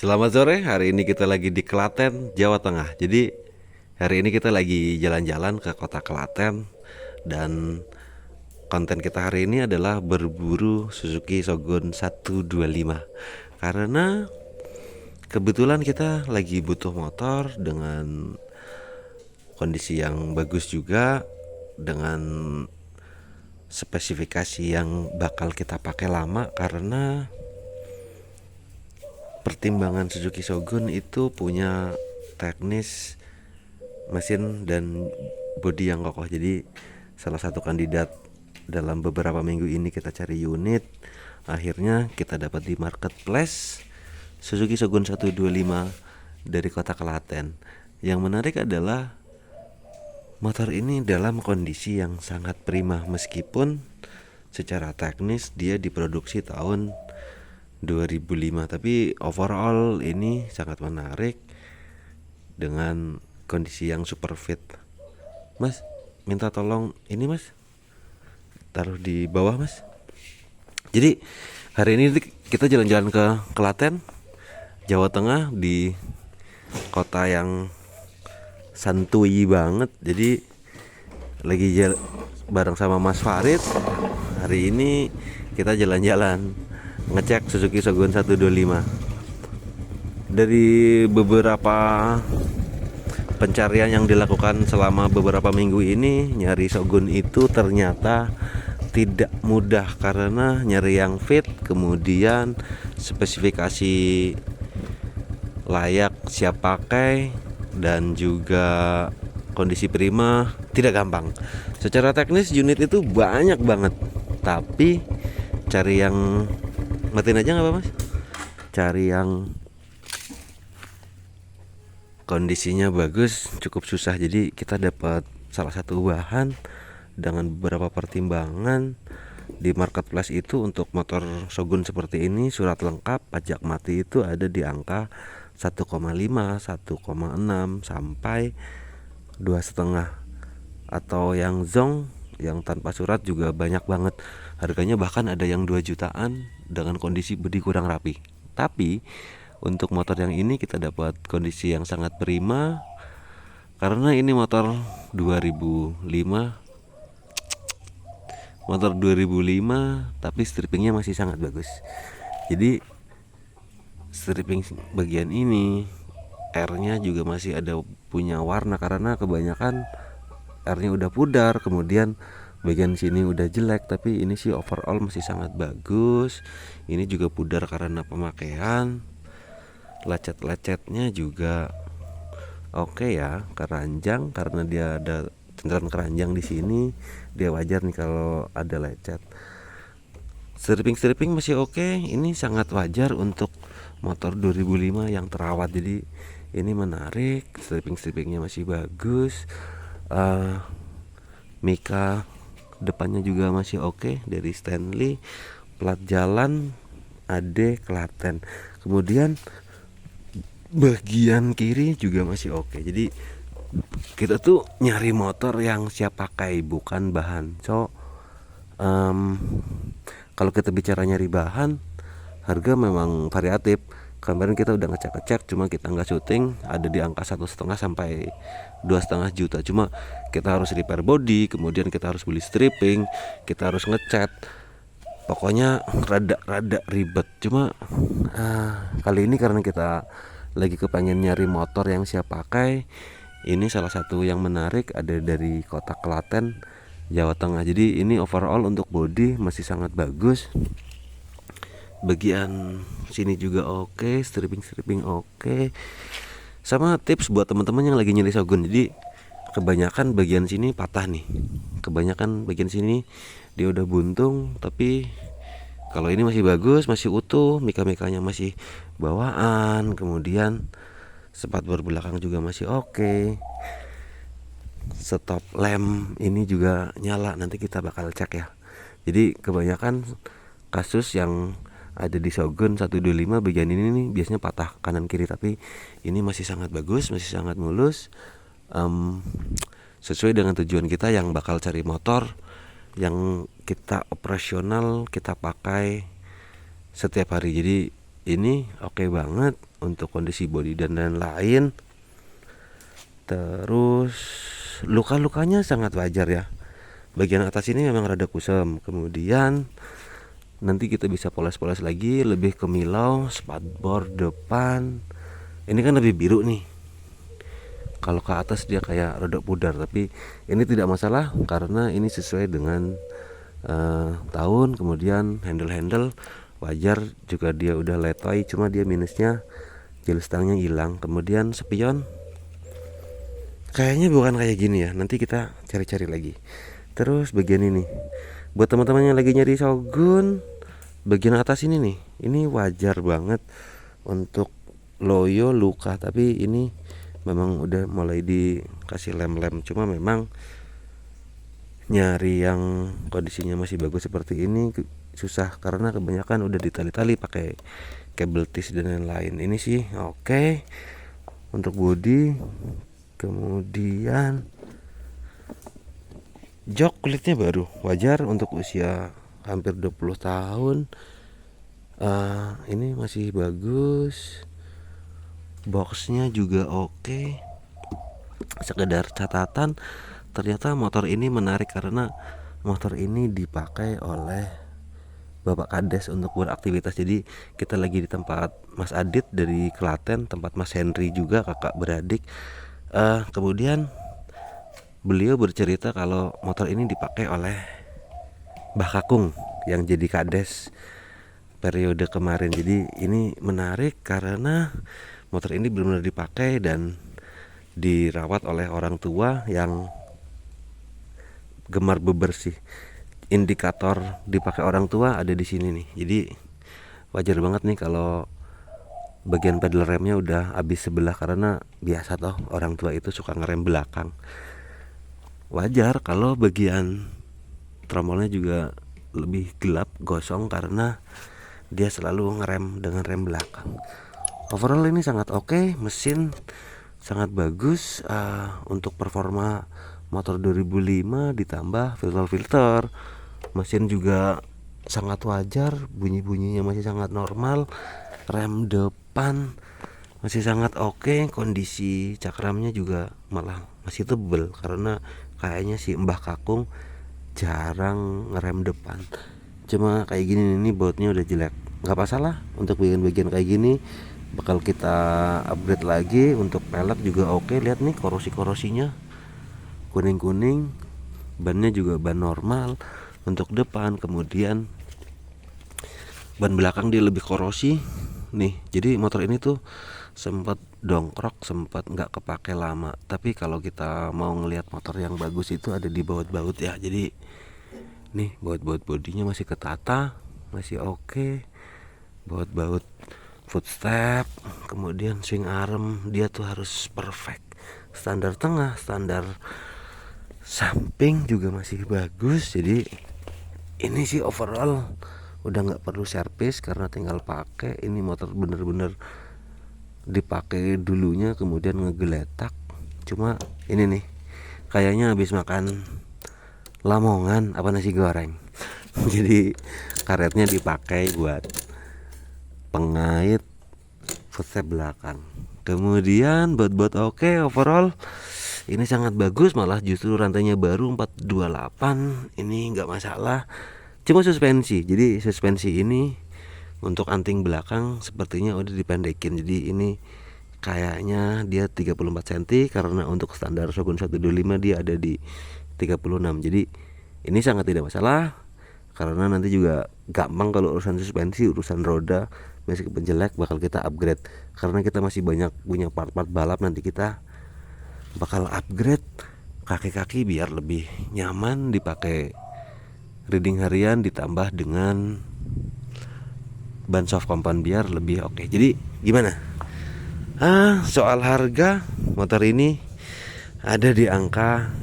Selamat sore, hari ini kita lagi di Klaten, Jawa Tengah. Jadi hari ini kita lagi jalan-jalan ke kota Klaten. Dan konten kita hari ini adalah berburu Suzuki Shogun 125. Karena kebetulan kita lagi butuh motor dengan kondisi yang bagus juga, dengan spesifikasi yang bakal kita pakai lama. Karena pertimbangan Suzuki Shogun itu punya teknis mesin dan bodi yang kokoh. Jadi salah satu kandidat dalam beberapa minggu ini kita cari unit, akhirnya kita dapat di marketplace Suzuki Shogun 125 dari kota Klaten. Yang menarik adalah motor ini dalam kondisi yang sangat prima, meskipun secara teknis dia diproduksi tahun 2005, tapi overall ini sangat menarik dengan kondisi yang super fit. Mas, minta tolong ini mas, taruh di bawah mas. Jadi hari ini kita jalan-jalan ke Klaten, Jawa Tengah, di kota yang santuy banget. Jadi lagi bareng sama Mas Farid. Hari ini kita jalan-jalan ngecek Suzuki Shogun 125. Dari beberapa pencarian yang dilakukan selama beberapa minggu ini, nyari Shogun itu ternyata tidak mudah, karena nyari yang fit, kemudian spesifikasi layak siap pakai, dan juga kondisi prima tidak gampang. Secara teknis unit itu banyak banget, tapi cari yang matiin aja nggak apa mas, cari yang kondisinya bagus cukup susah. Jadi kita dapat salah satu bahan dengan beberapa pertimbangan di marketplace itu. Untuk motor Shogun seperti ini, surat lengkap pajak mati itu ada di angka 1,5, 1,6 sampai 2,5. Atau yang Zong yang tanpa surat juga banyak banget. Harganya bahkan ada yang 2 jutaan dengan kondisi bodi kurang rapi. Tapi untuk motor yang ini kita dapat kondisi yang sangat prima, karena ini motor 2005 tapi strippingnya masih sangat bagus. Jadi stripping bagian ini, R-nya juga masih ada punya warna, karena kebanyakan R-nya udah pudar, kemudian bagian sini udah jelek. Tapi ini sih overall masih sangat bagus. Ini juga pudar karena pemakaian. Lecet-lecetnya juga oke ya, keranjang, karena dia ada cenderan keranjang di sini, dia wajar nih kalau ada lecet. Stripping masih oke. Ini sangat wajar untuk motor 2005 yang terawat. Jadi ini menarik, strippingnya masih bagus. Mika depannya juga masih oke dari Stanley. Plat jalan AD Klaten. Kemudian bagian kiri juga masih oke. Jadi kita tuh nyari motor yang siap pakai, bukan bahan. Kalau kita bicara nyari bahan, harga memang variatif. Kemarin kita udah ngecek-ngecek, cuma kita nggak syuting, ada di angka 1,5 sampai 2,5 juta. Cuma kita harus repair body, kemudian kita harus beli stripping, kita harus ngecat. Pokoknya rada ribet. Cuma kali ini karena kita lagi kepengen nyari motor yang siap pakai, ini salah satu yang menarik, ada dari kota Klaten, Jawa Tengah. Jadi ini overall untuk body masih sangat bagus. Bagian sini juga oke, stripping oke. Sama tips buat teman-teman yang lagi nyari Shogun. Jadi kebanyakan bagian sini patah nih. Kebanyakan bagian sini dia udah buntung, tapi kalau ini masih bagus, masih utuh, mika-mikanya masih bawaan, kemudian spatbor belakang juga masih oke. Stop lamp ini juga nyala, nanti kita bakal cek ya. Jadi kebanyakan kasus yang ada di Shogun 125 bagian ini nih biasanya patah kanan kiri, tapi ini masih sangat bagus, masih sangat mulus. Sesuai dengan tujuan kita yang bakal cari motor yang kita operasional, kita pakai setiap hari. Jadi ini oke banget untuk kondisi bodi dan lain-lain. Terus luka-lukanya sangat wajar ya. Bagian atas ini memang rada kusam. Kemudian nanti kita bisa poles-poles lagi, lebih ke milau, spatboard depan. Ini kan lebih biru nih. Kalau ke atas dia kayak rada pudar, tapi ini tidak masalah karena ini sesuai dengan tahun. Kemudian handle wajar juga, dia udah letoy, cuma dia minusnya jeli stangnya hilang. Kemudian spion kayaknya bukan kayak gini ya, nanti kita cari-cari lagi. Terus bagian ini buat teman-teman yang lagi nyari Shogun, bagian atas ini nih, ini wajar banget untuk loyo luka, tapi ini memang udah mulai dikasih lem-lem. Cuma memang nyari yang kondisinya masih bagus seperti ini susah karena kebanyakan udah ditali-tali pakai kabel tis dan lain-lain. Ini sih oke untuk body. Kemudian jok kulitnya baru, wajar untuk usia hampir 20 tahun. Ini masih bagus. Boxnya juga oke. Sekedar catatan, ternyata motor ini menarik karena motor ini dipakai oleh Bapak Kades untuk beraktivitas. Jadi kita lagi di tempat Mas Adit dari Klaten, tempat Mas Henry juga, kakak beradik. Kemudian beliau bercerita kalau motor ini dipakai oleh Mbah Kakung yang jadi Kades periode kemarin. Jadi ini menarik karena motor ini benar-benar dipakai dan dirawat oleh orang tua yang gemar bebersih. Indikator dipakai orang tua ada di sini nih. Jadi wajar banget nih kalau bagian pedal remnya udah habis sebelah, karena biasa toh orang tua itu suka ngerem belakang. Wajar kalau bagian tromolnya juga lebih gelap gosong karena dia selalu ngerem dengan rem belakang. Overall ini sangat oke, mesin sangat bagus. Untuk performa motor 2005 ditambah filter, mesin juga sangat wajar, bunyi-bunyinya masih sangat normal. Rem depan masih sangat oke, kondisi cakramnya juga malah masih tebel karena kayaknya si Mbah Kakung jarang ngerem depan. Cuma kayak gini nih bautnya udah jelek, nggak masalah. Untuk bagian-bagian kayak gini bakal kita upgrade lagi. Untuk pelek juga oke, lihat nih korosi-korosinya kuning-kuning. Bannya juga ban normal untuk depan. Kemudian ban belakang dia lebih korosi nih. Jadi motor ini tuh sempat dongkrok, sempat nggak kepake lama. Tapi kalau kita mau ngelihat motor yang bagus itu ada di baut-baut ya. Jadi nih baut-baut bodinya masih ketata, masih oke. Baut-baut footstep, kemudian swing arm dia tuh harus perfect. Standar tengah, standar samping juga masih bagus. Jadi ini sih overall udah nggak perlu servis karena tinggal pakai. Ini motor bener-bener dipakai dulunya kemudian ngegeletak. Cuma ini nih kayaknya habis makan lamongan apa nasi goreng. Jadi karetnya dipakai buat pengait footstep belakang. Kemudian buat oke, overall ini sangat bagus. Malah justru rantainya baru 428, ini nggak masalah. Cuma suspensi, jadi suspensi ini untuk anting belakang sepertinya udah dipendekin. Jadi ini kayaknya dia 34 cm karena untuk standar Shogun 125 dia ada di 36. Jadi ini sangat tidak masalah karena nanti juga gampang kalau urusan suspensi, urusan roda masih penjelek bakal kita upgrade. Karena kita masih banyak punya part-part balap, nanti kita bakal upgrade kaki-kaki biar lebih nyaman dipakai reading harian, ditambah dengan ban soft compound biar lebih oke. Jadi gimana? Soal harga motor ini ada di angka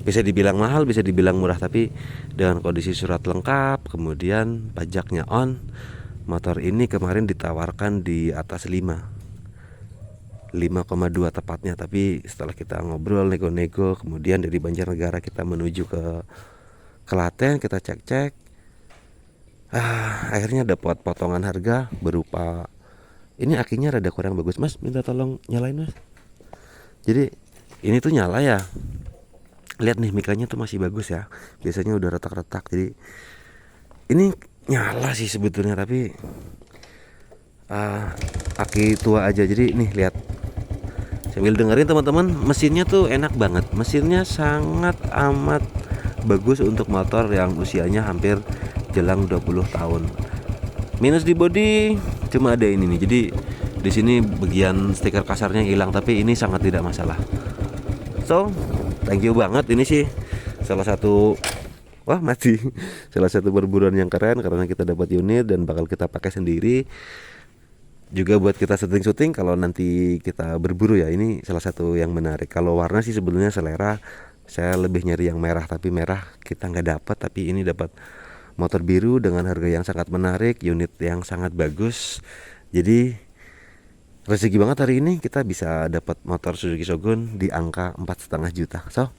bisa dibilang mahal, bisa dibilang murah, tapi dengan kondisi surat lengkap, kemudian pajaknya on, motor ini kemarin ditawarkan di atas 5,2 tepatnya. Tapi setelah kita ngobrol, nego-nego, kemudian dari Banjarnegara kita menuju ke Klaten, kita cek-cek, Akhirnya dapat potongan harga berupa ini akinya rada kurang bagus. Mas, minta tolong nyalain, Mas. Jadi ini tuh nyala ya. Lihat nih mikranya tuh masih bagus ya. Biasanya udah retak-retak. Jadi ini nyala sih sebetulnya, tapi aki tua aja. Jadi nih lihat, sambil dengerin teman-teman, mesinnya tuh enak banget. Mesinnya sangat amat bagus untuk motor yang usianya hampir jelang 20 tahun. Minus di body cuma ada ini nih. Jadi di sini bagian stiker kasarnya hilang, tapi ini sangat tidak masalah. So, thank you banget. Ini sih salah satu salah satu perburuan yang keren karena kita dapat unit dan bakal kita pakai sendiri. Juga buat kita syuting-syuting kalau nanti kita berburu ya. Ini salah satu yang menarik. Kalau warna sih sebenarnya selera, saya lebih nyari yang merah, tapi merah kita nggak dapat. Tapi ini dapat motor biru dengan harga yang sangat menarik, unit yang sangat bagus. Jadi rezeki banget hari ini kita bisa dapat motor Suzuki Shogun di angka 4,5 juta. So,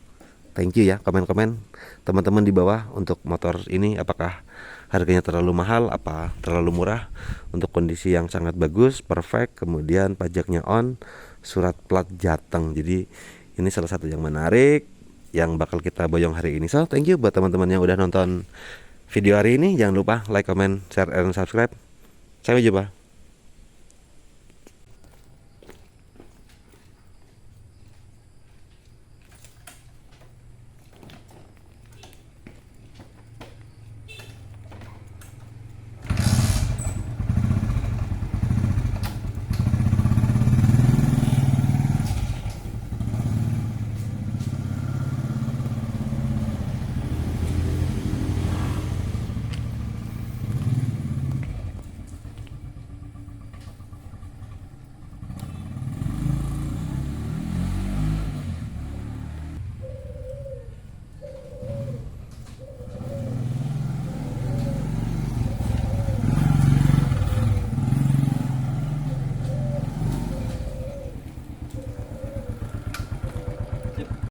thank you ya, komen-komen teman-teman di bawah untuk motor ini, apakah harganya terlalu mahal, apa terlalu murah. Untuk kondisi yang sangat bagus, perfect, kemudian pajaknya on, surat plat Jateng. Jadi ini salah satu yang menarik yang bakal kita boyong hari ini. So, thank you buat teman-teman yang udah nonton video hari ini. Jangan lupa like, comment, share, and subscribe. Sampai jumpa.